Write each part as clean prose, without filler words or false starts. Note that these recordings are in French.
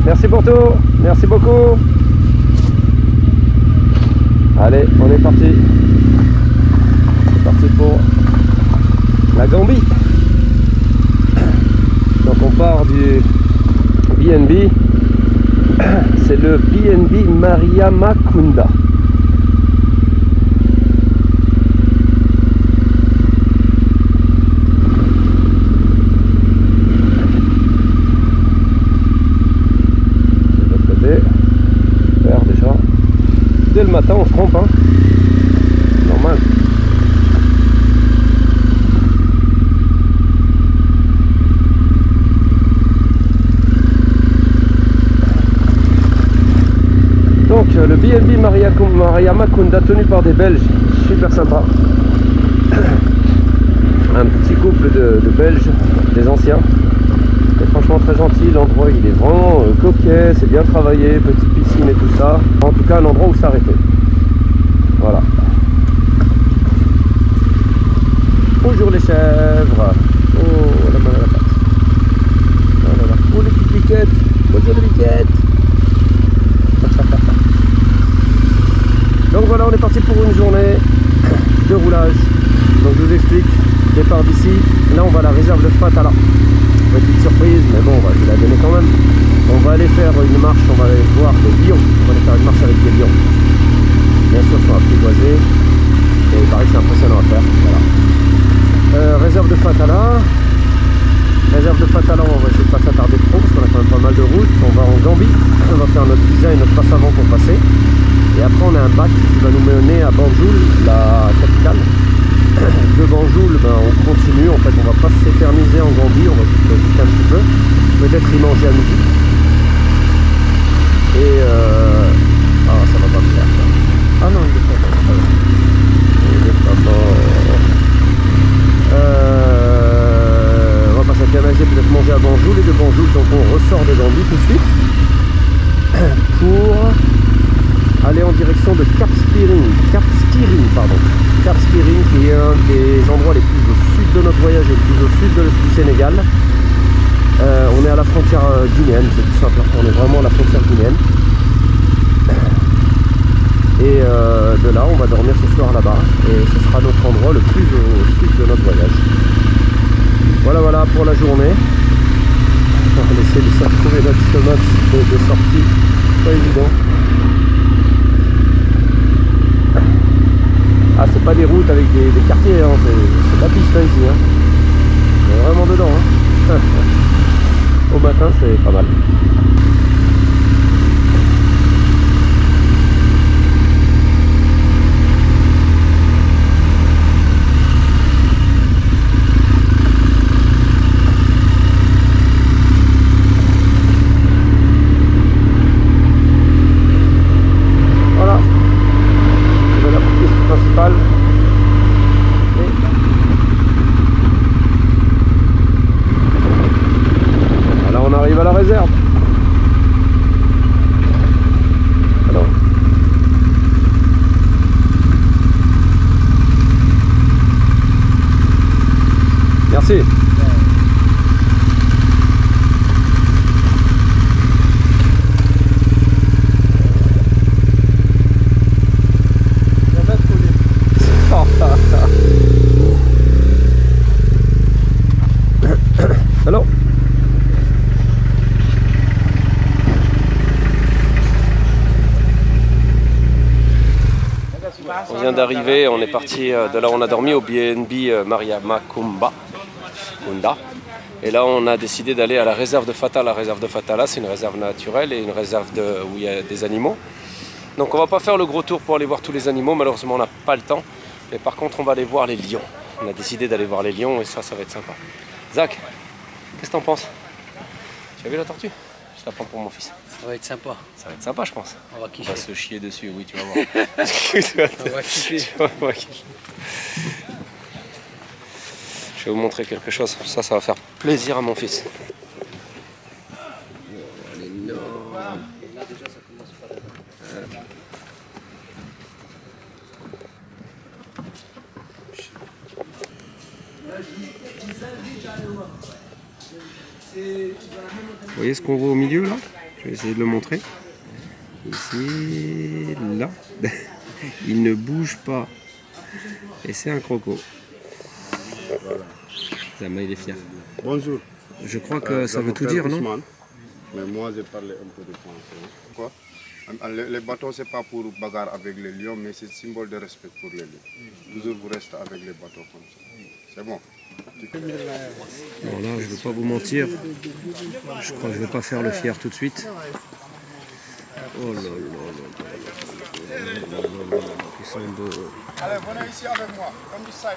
Merci pour tout, merci beaucoup. Allez, on est parti. C'est parti pour la Gambie. Donc on part du BNB. C'est le BNB Mariamakunda. Dès le matin on se trompe, hein. Normal. Donc le BNB Mariamakunda tenu par des Belges, super sympa. Un petit couple de Belges, des anciens. Et franchement très gentil, l'endroit il est vraiment coquet, c'est bien travaillé, petite piscine et tout ça. En tout cas un endroit où s'arrêter. Voilà. Bonjour les chèvres. Oh la main à la patte. Oh là là. Oh les petites biquettes. Bonjour les biquettes. Donc voilà, on est parti pour une journée de roulage. Donc je vous explique, départ d'ici, là on va à la réserve de Fatala. Petite surprise, mais bon, je vais la donner quand même. On va aller faire une marche, on va aller voir des lions. On va aller faire une marche avec des lions. Bien sûr, ils sont apprivoisés. Et il paraît que c'est impressionnant à faire. Voilà. Réserve de Fatala. Réserve de Fatala, on va essayer de passer à Tardé Pro parce qu'on a quand même pas mal de routes. On va en Gambie. On va faire notre visa et notre passe avant pour passer. Et après, on a un bac qui va nous mener à Banjul, la capitale. De Banjul, on continue, en fait on va pas s'éterniser en Gambie, on va juste un petit peu, peut-être y manger à midi. Et ah ça va pas me faire ça. Ah non il est pas bon. Il est pas bon. On va pas s'éterniser, peut-être manger à Banjul, et de Banjul donc on ressort de Gambie tout de suite pour aller en direction de Cap Skiring, qui est un des endroits les plus au sud de notre voyage et le plus au sud du Sénégal. On est à la frontière guinéenne, c'est tout simple, on est vraiment à la frontière guinéenne. Et de là, on va dormir ce soir là-bas, et ce sera notre endroit le plus au sud de notre voyage. Voilà pour la journée. On va essayer de se retrouver notre chemin de sortie, pas évident. Ah, c'est pas des routes avec des quartiers, hein, c'est la piste hein, ici. Hein. On est vraiment dedans. Hein. Au matin, c'est pas mal. À la réserve. Alors. Merci. Alors. On vient d'arriver, on est parti de là où on a dormi au BNB Mariamakunda. Et là, on a décidé d'aller à la réserve de Fata. La réserve de Fata, là, c'est une réserve naturelle et une réserve où il y a des animaux. Donc on va pas faire le gros tour pour aller voir tous les animaux, malheureusement on n'a pas le temps. Mais par contre on va aller voir les lions. On a décidé d'aller voir les lions et ça va être sympa. Zach, qu'est-ce que t'en penses? Tu as vu la tortue? Je la prends pour mon fils. Ça va être sympa. Ça va être sympa je pense. On va kiffer. On va se chier dessus, oui tu vas voir. On va kiffer. Je vais vous montrer quelque chose. Ça va faire plaisir à mon fils. Vous voyez ce qu'on voit au milieu là? Je vais essayer de le montrer. Ici, là. Il ne bouge pas. Et c'est un croco. Zama, il est fier. Bonjour. Je crois que ça veut tout dire, non? Mais moi, j'ai parlé un peu de français. Quoi? Les bateaux, c'est pas pour bagarre avec les lions, mais c'est symbole de respect pour les lions. Toujours vous restez avec les bateaux comme ça. C'est bon. Bon là, je ne veux pas vous mentir. Je crois que je ne vais pas faire le fier tout de suite. Oh là là là là. Ils sont beaux. Allez, venez ici avec moi. Comme ça,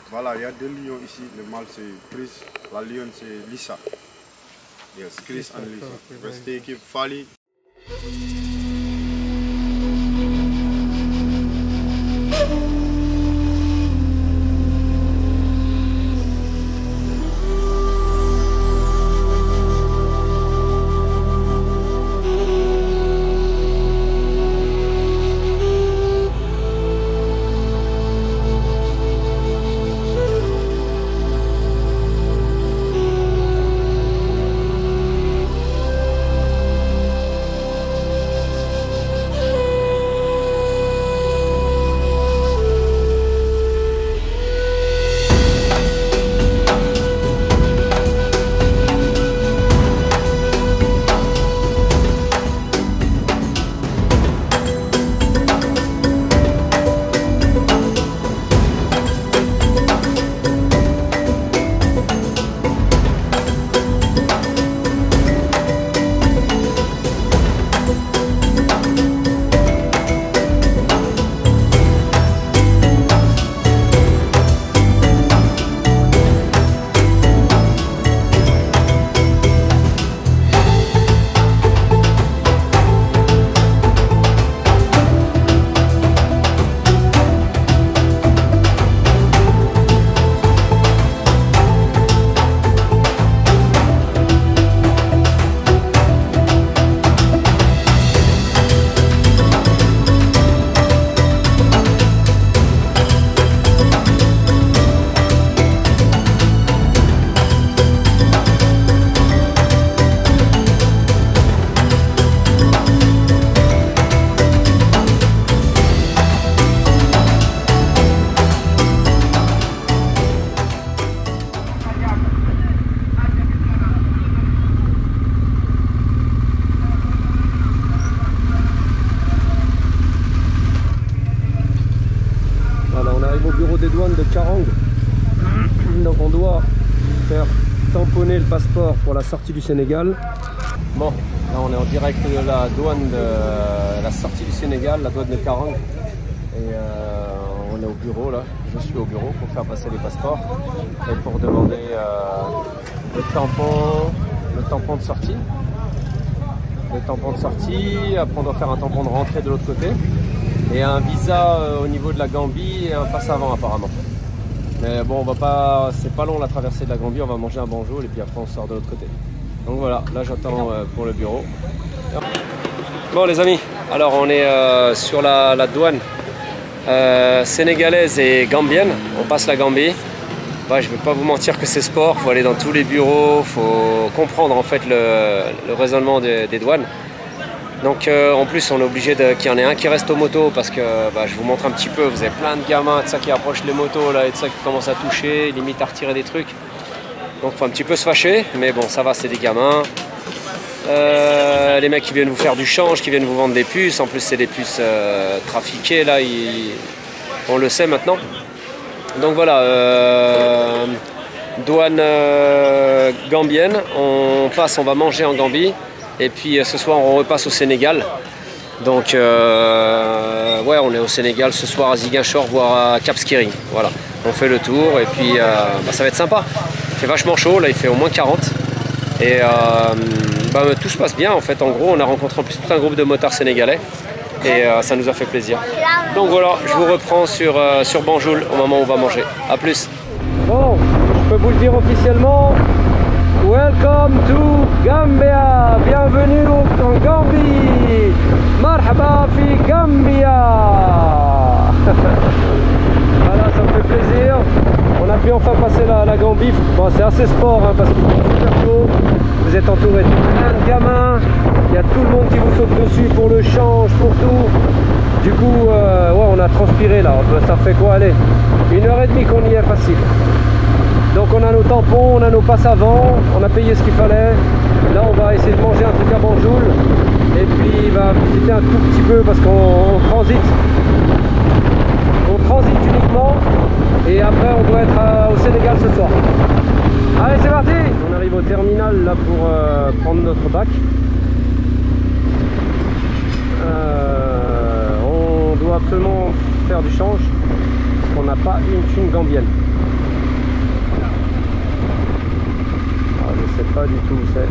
voilà, il y a deux lions ici. Le mâle c'est Chris, la lionne c'est Lisa. Yes, Chris and Lisa. Restez équipe Fali. des douanes de Karang. Donc on doit faire tamponner le passeport pour la sortie du Sénégal. Bon, là on est en direct de la douane de la sortie du Sénégal, la douane de Karang. Et on est au bureau là, je suis au bureau pour faire passer les passeports et pour demander le tampon de sortie. Le tampon de sortie, après on doit faire un tampon de rentrée de l'autre côté. Et un visa au niveau de la Gambie et un passe avant apparemment. Mais bon, on va pas, c'est pas long la traversée de la Gambie, on va manger un banjoul et puis après on sort de l'autre côté. Donc voilà, là j'attends pour le bureau. Bon les amis, alors on est sur la douane sénégalaise et gambienne. On passe la Gambie. Ouais, je ne vais pas vous mentir que c'est sport, il faut aller dans tous les bureaux, il faut comprendre en fait le raisonnement des douanes. Donc en plus on est obligé qu'il y en ait un qui reste aux motos parce que je vous montre un petit peu, vous avez plein de gamins de ça qui approchent les motos là, et de ça qui commencent à toucher, limite à retirer des trucs. Donc il faut un petit peu se fâcher, mais bon ça va, c'est des gamins. Les mecs qui viennent vous faire du change, qui viennent vous vendre des puces. En plus, c'est des puces trafiquées, là, on le sait maintenant. Donc voilà, douane gambienne. On passe, on va manger en Gambie. Et puis ce soir, on repasse au Sénégal. Donc, ouais, on est au Sénégal ce soir à Ziguinchor, voire à Cap Skirring. Voilà, on fait le tour et puis ça va être sympa. Il fait vachement chaud, là, il fait au moins 40. Et tout se passe bien en fait. En gros, on a rencontré en plus tout un groupe de motards sénégalais et ça nous a fait plaisir. Donc voilà, je vous reprends sur Banjul au moment où on va manger. A plus. Bon, je peux vous le dire officiellement. Welcome to Gambia. Bienvenue en Gambie. Marhaba fi Gambia. Voilà, ça me fait plaisir. On a pu enfin passer la Gambie. Bon, c'est assez sport hein, parce qu'il fait super chaud. Vous êtes entouré de plein de gamins. Il y a tout le monde qui vous saute dessus pour le change, pour tout. Du coup, ouais, on a transpiré là. Ça fait quoi? Allez, 1h30 qu'on y est facile. Donc on a nos tampons, on a nos passes avant, on a payé ce qu'il fallait. Là on va essayer de manger un truc à Banjul. Et puis visiter un tout petit peu parce qu'on transite. On transite uniquement. Et après on doit être au Sénégal ce soir. Allez, c'est parti! On arrive au terminal là pour prendre notre bac. On doit absolument faire du change parce qu'on n'a pas une thune gambienne. Je sais pas du tout où c'est.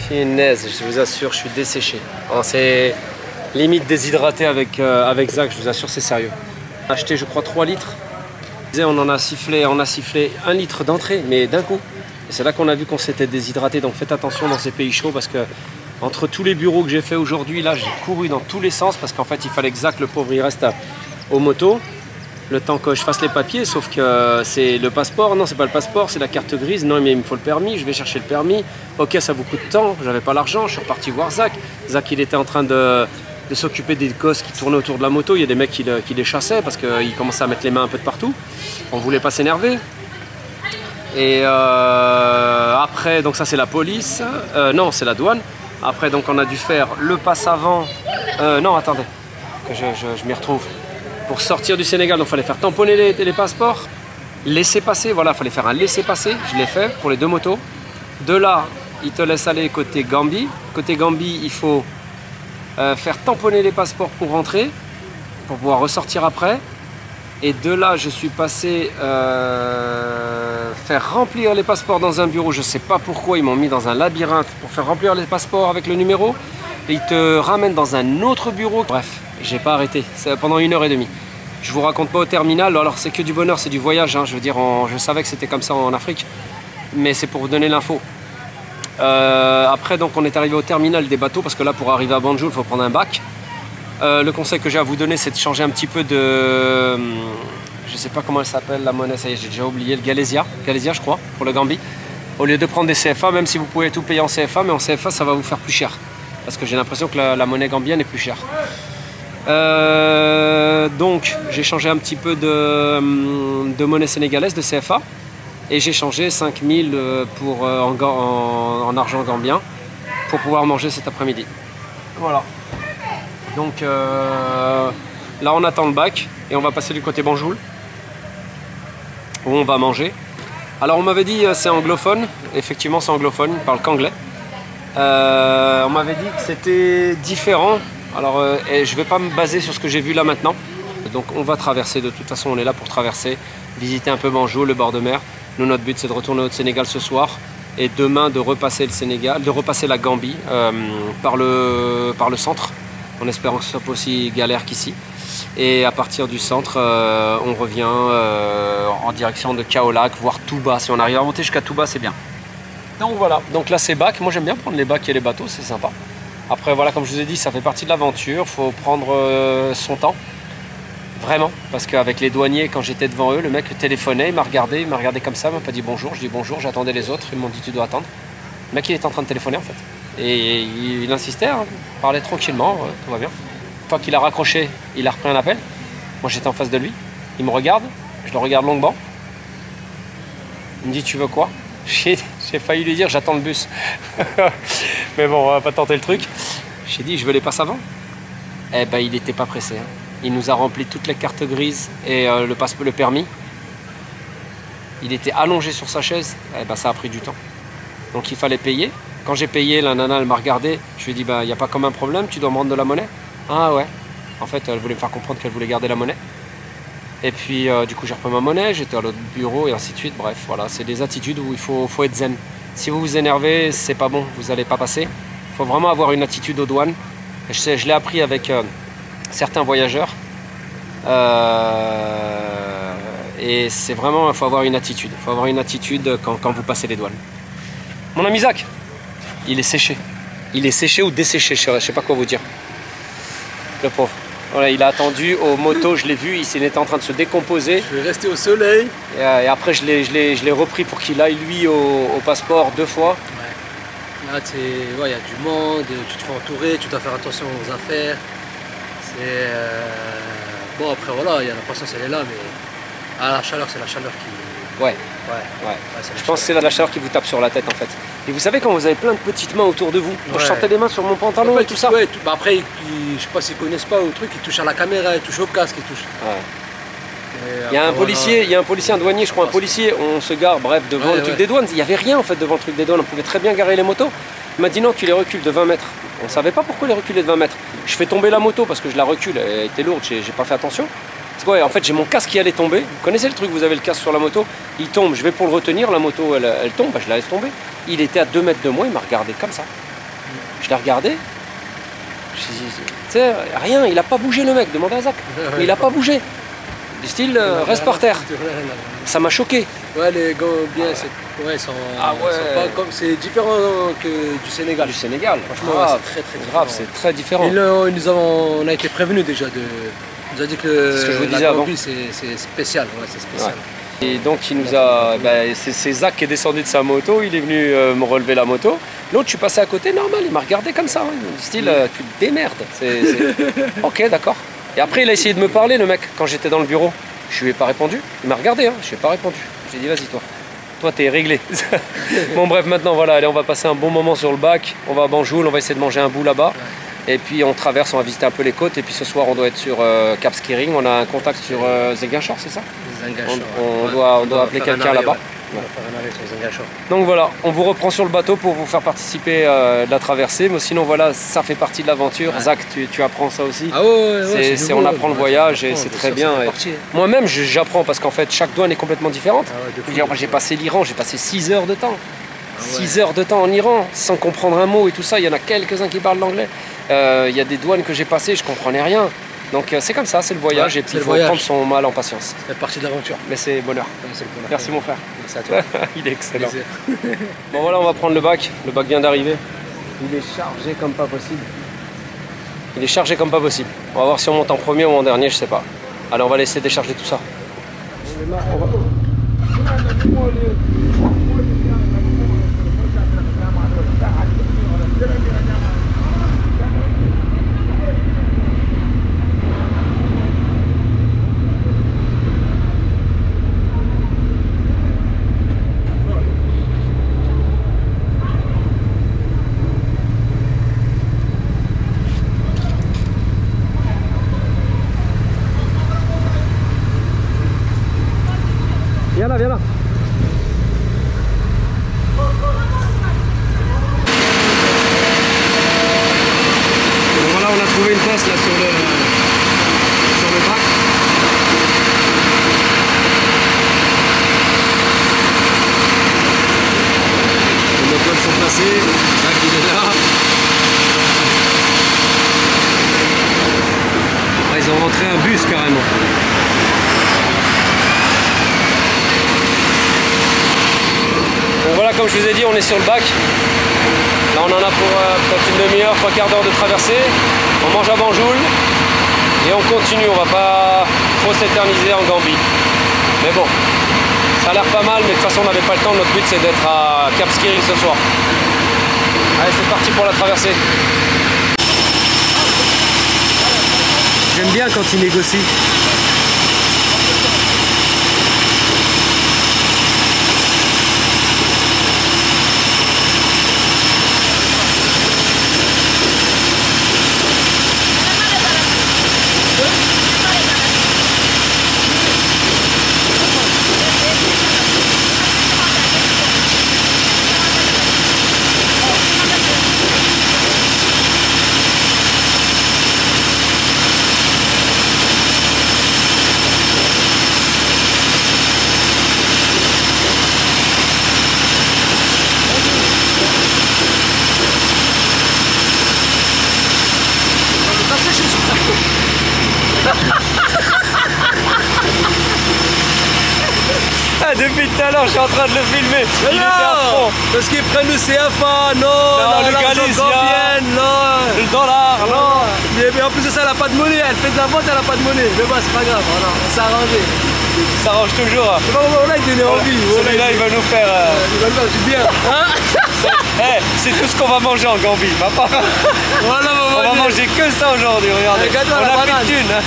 Finesse, je vous assure, je suis desséché. C'est limite déshydraté avec Zach, je vous assure, c'est sérieux. On a acheté, je crois, 3 litres. On a sifflé 1 litre d'entrée, mais d'un coup. Et c'est là qu'on a vu qu'on s'était déshydraté. Donc faites attention dans ces pays chauds parce que entre tous les bureaux que j'ai fait aujourd'hui, là, j'ai couru dans tous les sens parce qu'en fait, il fallait que Zach, le pauvre, il reste aux motos. Le temps que je fasse les papiers, sauf que c'est le passeport, non c'est pas le passeport, c'est la carte grise, non mais il me faut le permis, je vais chercher le permis, ok ça a beaucoup de temps, j'avais pas l'argent, je suis reparti voir Zach, Zach il était en train de s'occuper des gosses qui tournaient autour de la moto, il y a des mecs qui les chassaient parce qu'ils commençaient à mettre les mains un peu de partout, on voulait pas s'énerver. Et après, donc ça c'est la police, non c'est la douane, après donc on a dû faire le passe avant, non attendez, que je m'y retrouve. Pour sortir du Sénégal, donc il fallait faire tamponner les passeports, laisser passer, voilà, il fallait faire un laisser passer, je l'ai fait pour les 2 motos. De là, il te laisse aller côté Gambie. Côté Gambie, il faut faire tamponner les passeports pour rentrer, pour pouvoir ressortir après. Et de là, je suis passé faire remplir les passeports dans un bureau, je ne sais pas pourquoi, ils m'ont mis dans un labyrinthe pour faire remplir les passeports avec le numéro. Et ils te ramènent dans un autre bureau. Bref. J'ai pas arrêté, c'est pendant 1h30. Je vous raconte pas au terminal, alors c'est que du bonheur, c'est du voyage, hein. Je veux dire, je savais que c'était comme ça en Afrique, mais c'est pour vous donner l'info. Après, donc, on est arrivé au terminal des bateaux, parce que là, pour arriver à Banjul, il faut prendre un bac. Le conseil que j'ai à vous donner, c'est de changer un petit peu de... je sais pas comment elle s'appelle, la monnaie, ça y est, j'ai déjà oublié, le Galésia, je crois, pour le Gambie. Au lieu de prendre des CFA, même si vous pouvez tout payer en CFA, mais en CFA, ça va vous faire plus cher. Parce que j'ai l'impression que la monnaie gambienne est plus chère. Donc j'ai changé un petit peu de monnaie sénégalaise, de CFA, et j'ai changé 5000 en argent gambien pour pouvoir manger cet après-midi. Voilà. Donc là on attend le bac et on va passer du côté Banjul où on va manger. Alors on m'avait dit c'est anglophone, effectivement c'est anglophone, ils parlent qu'anglais. On m'avait dit que c'était différent. Alors je ne vais pas me baser sur ce que j'ai vu là maintenant. Donc on va traverser, de toute façon on est là pour traverser, visiter un peu Banjul, le bord de mer. Nous notre but c'est de retourner au Sénégal ce soir et demain de repasser le Sénégal, de repasser la Gambie par le centre, en espérant que ce soit pas aussi galère qu'ici. Et à partir du centre, on revient en direction de Kaolack, voire Touba. Si on arrive à monter jusqu'à Touba, c'est bien. Donc voilà, donc là c'est bac. Moi j'aime bien prendre les bacs et les bateaux, c'est sympa. Après voilà, comme je vous ai dit, ça fait partie de l'aventure. Il faut prendre son temps. Vraiment, parce qu'avec les douaniers, quand j'étais devant eux, le mec téléphonait, il m'a regardé comme ça, il m'a pas dit bonjour, je dis bonjour, j'attendais les autres, ils m'ont dit tu dois attendre. Le mec il était en train de téléphoner en fait. Et il insistait, hein, parlait tranquillement, tout va bien. Une fois qu'il a raccroché, il a repris un appel. Moi j'étais en face de lui, il me regarde, je le regarde longuement. Il me dit tu veux quoi? J'ai failli lui dire j'attends le bus. Mais bon, on va pas tenter le truc. J'ai dit je veux les passes avant. Eh ben il n'était pas pressé. Hein. Il nous a rempli toutes les cartes grises et le permis. Il était allongé sur sa chaise. Eh ben, ça a pris du temps. Donc il fallait payer. Quand j'ai payé, la nana elle m'a regardé. Je lui ai dit il n'y a pas comme un problème, tu dois me rendre de la monnaie. Ah ouais. En fait, elle voulait me faire comprendre qu'elle voulait garder la monnaie. Et puis du coup j'ai repris ma monnaie, j'étais à l'autre bureau et ainsi de suite. Bref, voilà, c'est des attitudes où il faut être zen. Si vous vous énervez, c'est pas bon, vous n'allez pas passer. Il faut vraiment avoir une attitude aux douanes. Je l'ai appris avec certains voyageurs. Et c'est vraiment, il faut avoir une attitude. Il faut avoir une attitude quand vous passez les douanes. Mon ami Zach, il est séché. Il est séché ou desséché, je ne sais pas quoi vous dire. Le pauvre. Voilà, il a attendu aux motos, je l'ai vu, il était en train de se décomposer. Je vais rester au soleil. Et après, je l'ai repris pour qu'il aille, lui, au passeport 2 fois. Ouais. Là, il y a du monde, tu te fais entourer, tu dois faire attention aux affaires. Bon, après, voilà, la patience, elle est là, mais la chaleur, c'est la chaleur qui... Ouais. Je pense que c'est la chaleur qui vous tape sur la tête, en fait. Et vous savez, quand vous avez plein de petites mains autour de vous, moi, je sentais les mains sur mon pantalon et tout ça. Ouais, après, je sais pas s'ils connaissent pas au truc, ils touchent à la caméra, ils touchent au casque, ils touchent. Ouais. Il y a un policier, un douanier, je crois, un policier, on se gare, bref, devant le truc des douanes. Il n'y avait rien, en fait, devant le truc des douanes. On pouvait très bien garer les motos. Il m'a dit non, tu les recules de 20 mètres. On ne savait pas pourquoi les reculer de 20 mètres. Je fais tomber la moto parce que je la recule, elle était lourde, j'ai pas fait attention. Parce que, ouais, en fait, j'ai mon casque qui allait tomber. Vous connaissez le truc, vous avez le casque sur la moto, il tombe, je vais pour le retenir, la moto elle tombe, je la laisse tomber. Il était à 2 mètres de moi, il m'a regardé comme ça. Je l'ai regardé. Je dis, tu sais, rien, il a pas bougé le mec, demandez à Zach. Il n'a pas bougé. Du style, reste par terre. Ça m'a choqué. Ouais, les Gambiens, c'est différent que du Sénégal. Du Sénégal, franchement, c'est très grave, c'est très différent. On a été prévenus déjà on nous a dit que la Gambie c'est spécial, c'est spécial. Ouais. Et donc il nous a, c'est Zach qui est descendu de sa moto, il est venu me relever la moto. L'autre, je suis passé à côté, normal, il m'a regardé comme ça, du style, tu te démerdes. Ok, d'accord. Et après, il a essayé de me parler, le mec, quand j'étais dans le bureau. Je lui ai pas répondu. Il m'a regardé, je lui ai pas répondu. J'ai dit, vas-y, toi, t'es réglé. Bon, bref, maintenant, voilà, allez, on va passer un bon moment sur le bac. On va à Banjul, on va essayer de manger un bout là-bas. Et puis, on traverse, on va visiter un peu les côtes. Et puis, ce soir, on doit être sur Cap Skiring. On a un contact sur Ziguinchor, c'est ça? On doit appeler quelqu'un là-bas. Donc voilà, on vous reprend sur le bateau pour vous faire participer de la traversée, mais sinon voilà, ça fait partie de l'aventure. Ouais. Zach, tu apprends ça aussi. Ah ouais, on apprend le voyage et c'est très bien. Moi-même, j'apprends parce qu'en fait, chaque douane est complètement différente. J'ai passé l'Iran, j'ai passé 6 heures de temps. 6 heures de temps en Iran, sans comprendre un mot et tout ça. Il y en a quelques-uns qui parlent l'anglais. Il y a des douanes que j'ai passées, je comprenais rien. Donc c'est comme ça, c'est le voyage, et puis il faut prendre son mal en patience. C'est partie de l'aventure. Mais c'est bonheur. Merci mon frère. Merci à toi. Il est excellent. Bon voilà, on va prendre le bac vient d'arriver. Il est chargé comme pas possible. On va voir si on monte en premier ou en dernier, je sais pas. Allez, on va laisser décharger tout ça. Viens là. Donc voilà, on a trouvé une place là sur le bac. Les motos sont placées, Zach il est là. Ils ont rentrer un bus carrément. Donc voilà, comme je vous ai dit, on est sur le bac. Là on en a pour peut-être une demi-heure, 3/4 d'heure de traversée. On mange à Banjul et on continue, on va pas trop s'éterniser en Gambie. Mais bon, ça a l'air pas mal, mais de toute façon on n'avait pas le temps, notre but c'est d'être à Cap Skirring ce soir. Allez, c'est parti pour la traversée. J'aime bien quand il négocie. Ah, depuis tout à l'heure, je suis en train de le filmer. Il était à fond. Parce qu'ils prennent le CFA, non, le Galicia, non, le dollar, non. Mais en plus de ça, elle a pas de monnaie. Elle fait de la vente, elle a pas de monnaie. Mais bon, c'est pas grave, voilà, on s'est arrangé. Ça arrange toujours. C'est pas comment on a donné envie. Celui-là, il va nous faire. Il va nous faire du bien. Hein? C'est tout ce qu'on va manger en Gambie. Voilà, on va manger que ça aujourd'hui. Regardez, on a plus de thunes.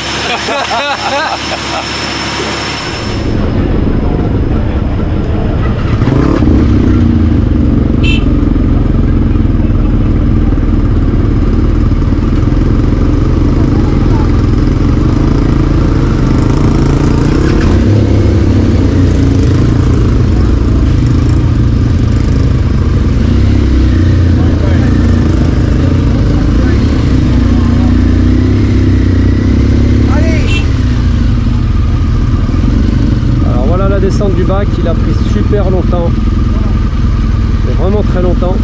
Descente du bac, il a pris super longtemps, mais vraiment très longtemps.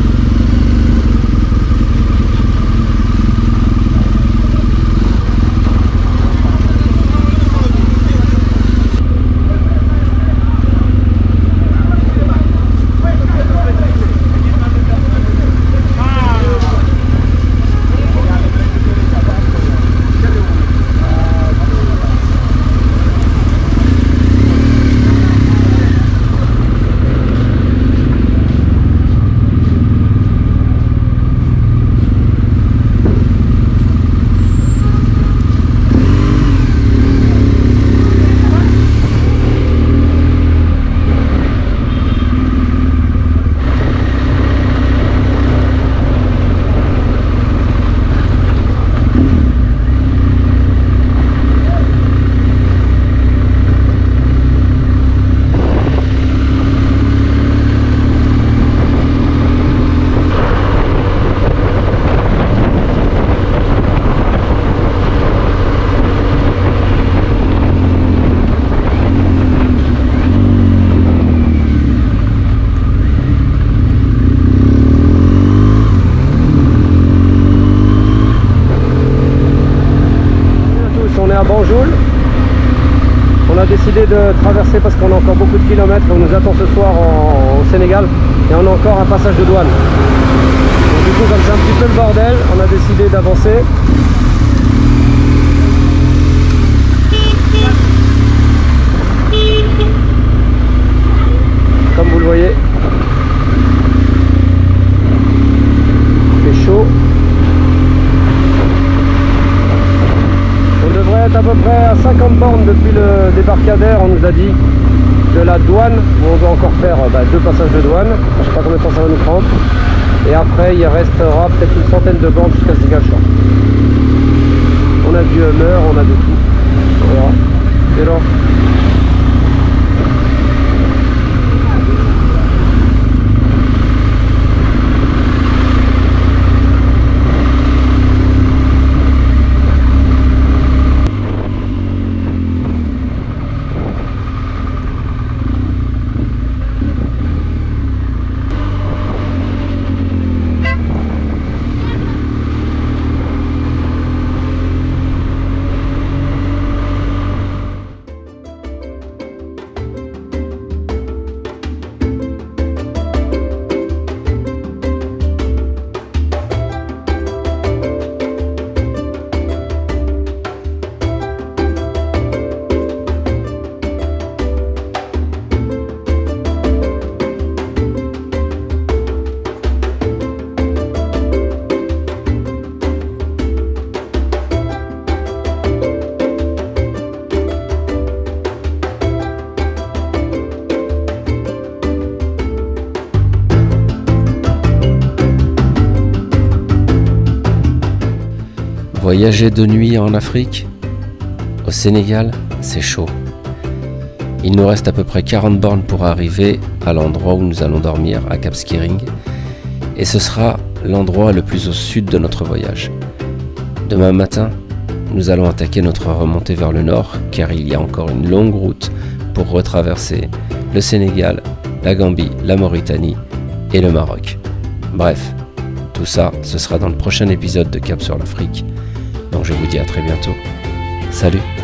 On a décidé de traverser parce qu'on a encore beaucoup de kilomètres. On nous attend ce soir au Sénégal et on a encore un passage de douane. Donc du coup, comme c'est un petit peu le bordel, on a décidé d'avancer. Comme vous le voyez, il fait chaud. On devrait être à peu près à 50 bornes depuis le débarcadère, on nous a dit, de la douane, où on doit encore faire 2 passages de douane. Je ne sais pas combien de temps ça va nous prendre. Et après, il restera peut-être une centaine de bornes jusqu'à Ziguinchor. On a du Hummer, on a de tout. On verra. Et là. Voyager de nuit en Afrique, au Sénégal, c'est chaud. Il nous reste à peu près 40 bornes pour arriver à l'endroit où nous allons dormir, à Cap Skirring, et ce sera l'endroit le plus au sud de notre voyage. Demain matin, nous allons attaquer notre remontée vers le nord, car il y a encore une longue route pour retraverser le Sénégal, la Gambie, la Mauritanie et le Maroc. Bref, tout ça, ce sera dans le prochain épisode de Cap sur l'Afrique. Donc je vous dis à très bientôt. Salut!